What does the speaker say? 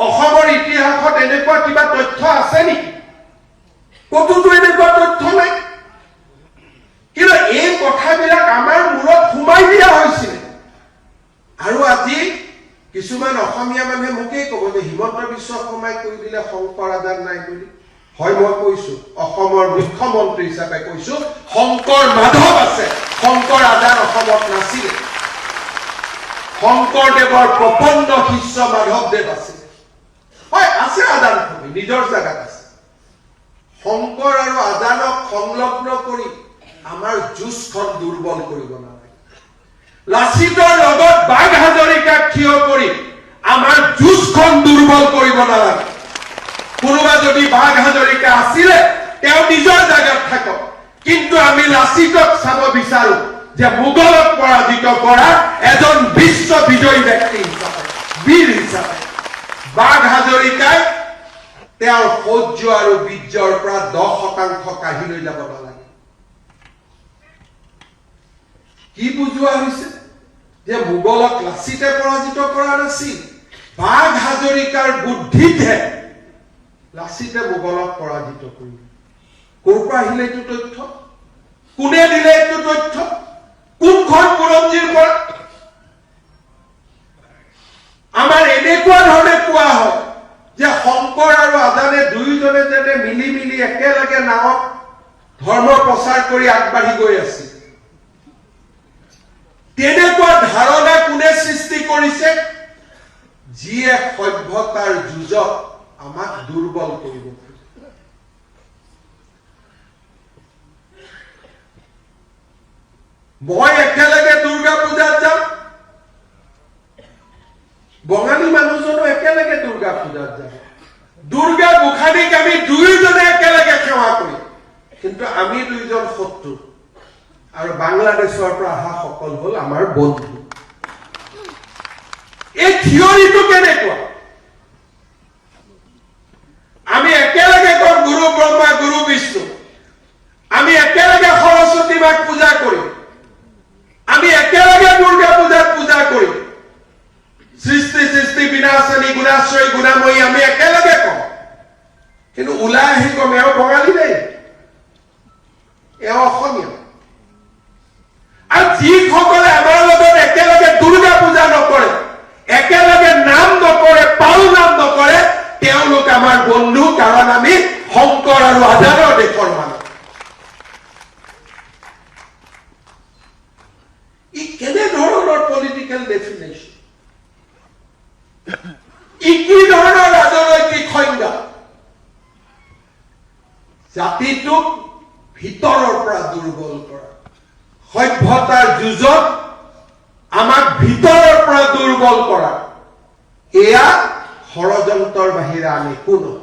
অসমৰ ইতিহাসত এনেকুৱা কিবা তথ্য আছে নেকি? কতোতো এনেকুৱা তথ্য নাই। কিন্তু এই কথাবিলাক আমাৰ মূৰত সোমাই দিয়া হৈছিল। আৰু আজি কিছুমান অসমীয়া মানুহে মোকেই ক'ব যে হিমন্ত বিশ্ব শৰ্মাই কৈ দিলে শংকৰ আদান নাই বুলি। হয়, মই কৈছো, অসমৰ মুখ্যমন্ত্ৰী হিচাপে কৈছো, শংকৰ মাধৱ আছে, শংকৰ আদান অসমত নাছিল। শংকৰদেৱৰ প্ৰপন্ন শিষ্য মাধৱদেৱ আছিল। হয়, আছে আদান ভূমি, নিজৰ জাগাত আছে। শংকৰ আৰু আদানক সংলগ্ন কৰি আমাৰ যুঁজখন দুৰ্বল কৰিব নালাগে। লাচিতৰ লগত বাঘ হাজৰিকাক থিয় কৰি আমাৰ যুঁজখন দুৰ্বল কৰিব নালাগে। কোনোবা যদি বাঘ হাজৰিকা আছিলে তেওঁ নিজৰ জাগাত থাকক, কিন্তু আমি লাচিতক চাব বিচাৰো যে মোগলক পৰাজিত কৰা এজন বিশ্ব বিজয়ী ব্যক্তি হিচাপে, বীৰ হিচাপে। বাঘ হাজৰিকাই তেওঁৰ শৌৰ্য আৰু বীৰ্যৰ পৰা 10% কাঢ়ি লৈ যাব নালাগে। কি বুজোৱা হৈছে যে মোগলক লাচিতে পৰাজিত কৰা নাছিল, বাঘ হাজৰিকাৰ বুদ্ধিতহে লাচিতে মোগলক পৰাজিত কৰিল। ক'ৰ পৰা আহিলে এইটো তথ্য? কোনে দিলে এইটো তথ্য? কোনখন বুৰঞ্জীৰ পৰা? আমাৰ এনেকুৱা ধৰণে কোৱা হয় যে শংকৰ আৰু আদানে দুয়োজনে যেনে মিলি মিলি একেলগে নাৱত ধৰ্ম প্ৰচাৰ কৰি আগবাঢ়ি গৈ আছিল। তেনেকুৱা ধাৰণা কোনে সৃষ্টি কৰিছে? যিয়ে সভ্যতাৰ যুঁজত আমাক দুৰ্বল কৰিব। মই একেলগে দুৰ্গা পূজাত যাম, বঙালী মানুহজনো একেলগে দুৰ্গা পূজাত যাব। দুৰ্গা গোসানীক আমি দুয়োজনে একেলগে সেৱা কৰিম, কিন্তু আমি দুইজন শত্ৰু। আৰু বাংলাদেশৰ পৰা অহা সকল হল আমাৰ বন্ধু। এই থিয়ৰিটো কেনেকুৱা? আমি একেলগে কম গুৰু ব্ৰহ্মা গুৰু বিষ্ণু, আমি একেলগে সৰস্বতী মাক পূজা কৰিম, আমি একেলগে দুৰ্গা পূজাত পূজা কৰিম, সৃষ্টি সৃষ্টি বিনাশনী গুণাশ্ৰয়ী গুণাময়ী আমি একেলগে কম। কিন্তু ওলাই আহি কম এওঁ বঙালী দেই, এওঁ অসমীয়া। আৰু যিসকলে আমাৰ লগত একেলগে দুৰ্গা পূজা নকৰে, একেলগে নাম নকৰে, পাল নাম নকৰে, তেওঁলোক আমাৰ বন্ধু, কাৰণ আমি শংকৰ আৰু আদানৰ দেশৰ মানুহ। ই কেনে ধৰণৰ পলিটিকেল ডেফিনেশ্যন? ই কি ধৰণৰ ৰাজনৈতিক সংজ্ঞা? জাতিটোক ভিতৰৰ পৰা দুৰ্বল কৰা, সভ্যতাৰ যুঁজত আমাক ভিতৰৰ পৰা দুৰ্বল কৰা, এয়া ষড়যন্ত্ৰৰ বাহিৰে আমি একো নহয়।